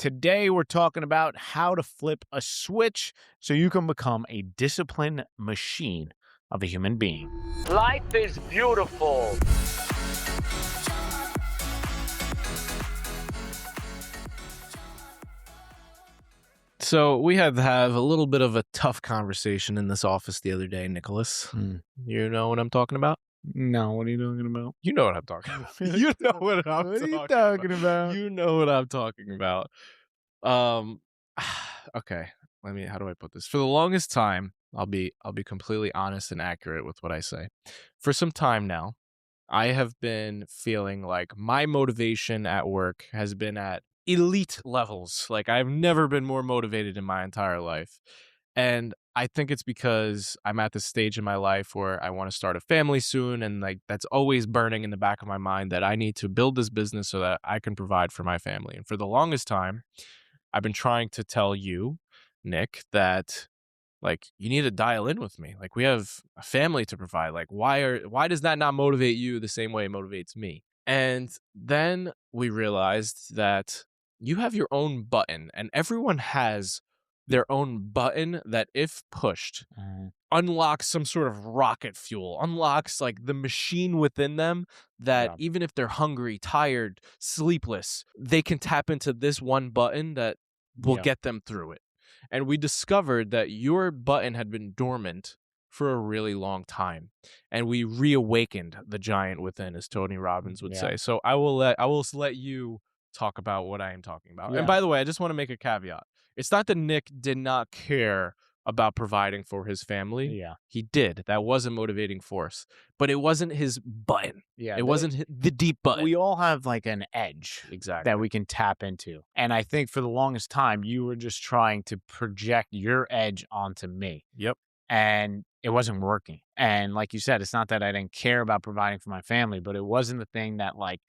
Today, we're talking about how to flip a switch so you can become a disciplined machine of a human being. Life is beautiful. So we had to have a little bit of a tough conversation in this office the other day, Nicholas. You know what I'm talking about? No, what are you talking about? You know what I'm talking about. You know what I'm What are you talking talking about? You know what I'm talking about. Um, okay. How do I put this? For the longest time, I'll be completely honest and accurate with what I say. For some time now, I have been feeling like my motivation at work has been at elite levels. Like I've never been more motivated in my entire life. And I think it's because I'm at this stage in my life where I want to start a family soon. And like that's always burning in the back of my mind that I need to build this business so that I can provide for my family. And for the longest time, I've been trying to tell you, Nick, that like you need to dial in with me. Like we have a family to provide. Like why does that not motivate you the same way it motivates me? And then we realized that you have your own button and everyone has their own button that if pushed unlocks some sort of rocket fuel, unlocks like the machine within them that Yeah. even if they're hungry, tired, sleepless, they can tap into this one button that will Yeah. get them through it. And we discovered that your button had been dormant for a really long time. And we reawakened the giant within, as Tony Robbins would say. So I will let you talk about what I am talking about. Yeah. And by the way, I just want to make a caveat. It's not that Nick did not care about providing for his family. Yeah. He did. That was a motivating force. But it wasn't his button. Yeah. It wasn't the deep button. We all have like an edge Exactly. that we can tap into. And I think for the longest time, you were just trying to project your edge onto me. Yep. And it wasn't working. And like you said, it's not that I didn't care about providing for my family, but it wasn't the thing that like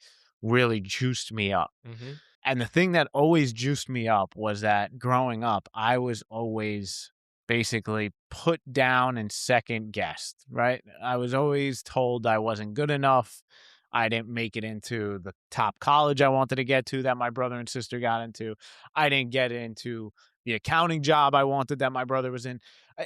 really juiced me up. Mm-hmm. And the thing that always juiced me up was that growing up, I was always basically put down and second guessed, right? I was always told I wasn't good enough. I didn't make it into the top college I wanted to get to that my brother and sister got into. I didn't get into the accounting job I wanted that my brother was in.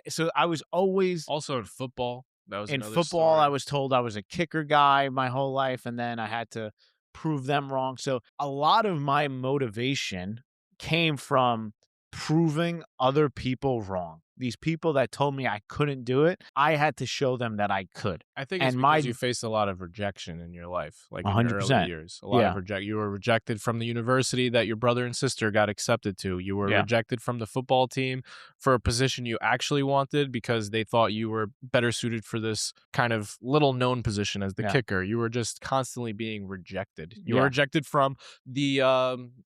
So I was always Also in football. That was in another football. story. I was told I was a kicker guy my whole life, and then I had to prove them wrong. So a lot of my motivation came from proving other people wrong. These people that told me I couldn't do it, I had to show them that I could. I think it's And because you faced a lot of rejection in your life, like in your 100%. early years. A lot of you were rejected from the university that your brother and sister got accepted to. You were rejected from the football team for a position you actually wanted because they thought you were better suited for this kind of little known position as the kicker. You were just constantly being rejected. You were rejected from the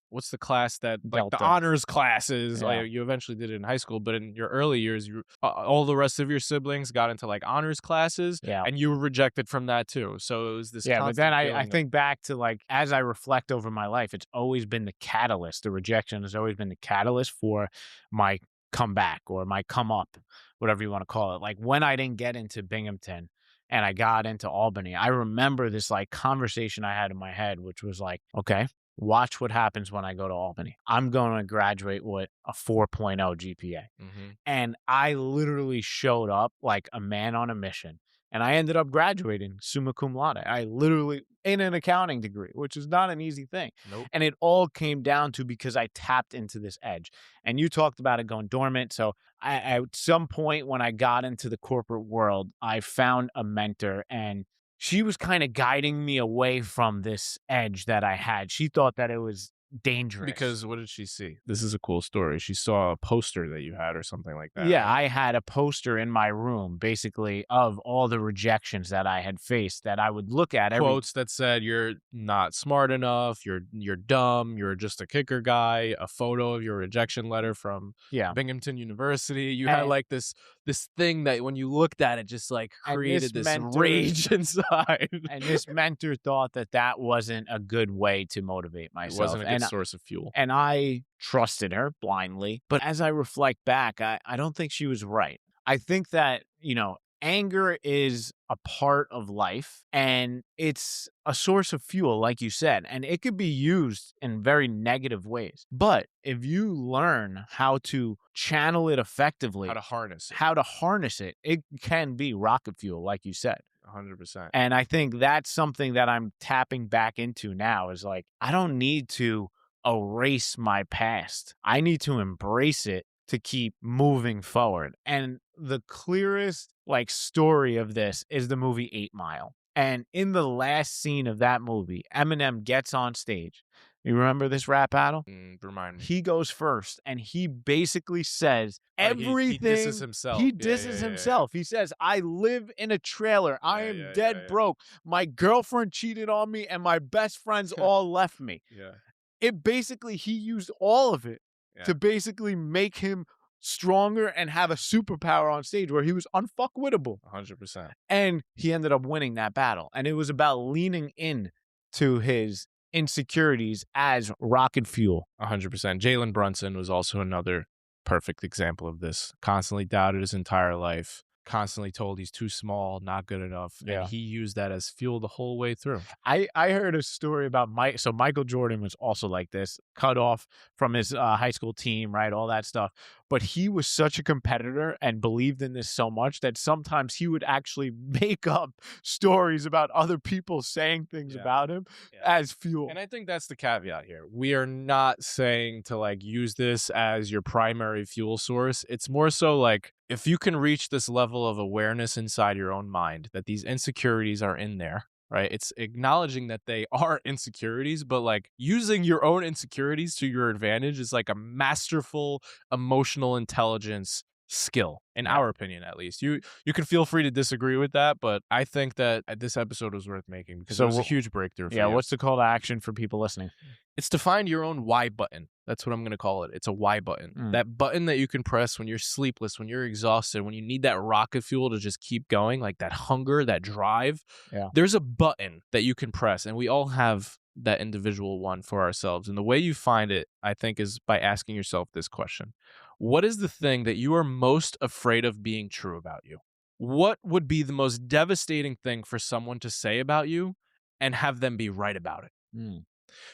what's the class that like the honors classes. Like, you eventually did it in high school, but in your early years, you all the rest of your siblings got into like honors classes, and you were rejected from that too. So it was this. But then I think back to like as I reflect over my life, it's always been the catalyst. The rejection has always been the catalyst for my comeback or my come up, whatever you want to call it. Like when I didn't get into Binghamton and I got into Albany, I remember this like conversation I had in my head, which was like, okay, watch what happens when I go to Albany. I'm going to graduate with a 4.0 GPA. And I literally showed up like a man on a mission. And I ended up graduating summa cum laude. I literally, in an accounting degree, which is not an easy thing. Nope. And it all came down to because I tapped into this edge. And you talked about it going dormant. So at some point when I got into the corporate world, I found a mentor and she was kind of guiding me away from this edge that I had. She thought that it was dangerous. Because what did she see? This is a cool story. She saw a poster that you had or something like that. Yeah, right? I had a poster in my room, basically, of all the rejections that I had faced that I would look at. Quotes that said, you're not smart enough, you're dumb, you're just a kicker guy, a photo of your rejection letter from Binghamton University. You had like this thing that when you looked at it, just like created this rage inside. And this mentor thought that wasn't a good way to motivate myself. It wasn't a good source of fuel. And I trusted her blindly. But as I reflect back, I don't think she was right. I think that, anger is a part of life and it's a source of fuel, like you said, and it could be used in very negative ways. But if you learn how to channel it How effectively, to harness it. it can be rocket fuel, like you said. 100%. And I think that's something that I'm tapping back into now is like, I don't need to erase my past. I need to embrace it to keep moving forward. And the clearest like story of this is the movie 8 Mile. And in the last scene of that movie, Eminem gets on stage. You remember this rap battle? Remind me. He goes first and he basically says Oh, he disses everything. himself. He Yeah, yeah, disses yeah, yeah. himself. He says, I live in a trailer. I Yeah, am yeah, dead yeah, broke. My girlfriend cheated on me and my best friends yeah. all left me. Yeah, It basically, he used all of it yeah. to basically make him stronger and have a superpower on stage where he was unfuckwittable. 100%. And he ended up winning that battle. And it was about leaning in to his insecurities as rocket fuel. 100%. Jalen Brunson was also another perfect example of this. Constantly doubted his entire life, constantly told he's too small, not good enough, Yeah. and he used that as fuel the whole way through. I heard a story about Mike. So Michael Jordan was also like this, cut off from his high school team, right? All that stuff. But he was such a competitor and believed in this so much that sometimes he would actually make up stories about other people saying things Yeah. about him Yeah. as fuel. And I think that's the caveat here. We are not saying to like use this as your primary fuel source. It's more so like if you can reach this level of awareness inside your own mind that these insecurities are in there, right? It's acknowledging that they are insecurities, but like using your own insecurities to your advantage is like a masterful emotional intelligence skill, in our opinion, at least. You can feel free to disagree with that, but I think that this episode was worth making because So it was a wh- huge breakthrough for Yeah, you. what's the call to action for people listening? It's to find your own why button. That's what I'm going to call it. It's a why button. That button that you can press when you're sleepless, when you're exhausted, when you need that rocket fuel to just keep going, like that hunger, that drive. Yeah. There's a button that you can press, and we all have that individual one for ourselves. And the way you find it, I think, is by asking yourself this question. What is the thing that you are most afraid of being true about you? What would be the most devastating thing for someone to say about you and have them be right about it? Mm.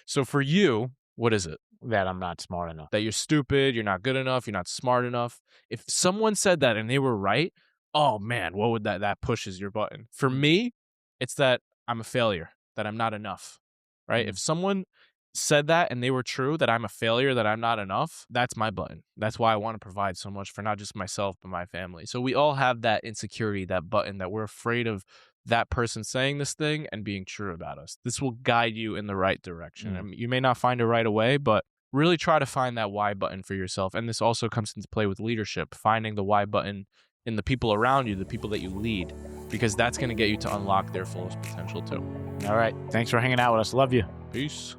So for you, what is it? That I'm not smart enough. That you're stupid, you're not good enough, you're not smart enough. If someone said that and they were right, oh man, what would that pushes your button. For me, it's that I'm a failure, that I'm not enough. Right? If someone said that and they were true, that I'm a failure, that I'm not enough, that's my button. That's why I want to provide so much for not just myself, but my family. So we all have that insecurity, that button that we're afraid of that person saying this thing and being true about us. This will guide you in the right direction. I mean, you may not find it right away, but really try to find that why button for yourself. And this also comes into play with leadership, finding the why button in the people around you, the people that you lead, because that's going to get you to unlock their fullest potential too. All right. Thanks for hanging out with us. Love you. Peace.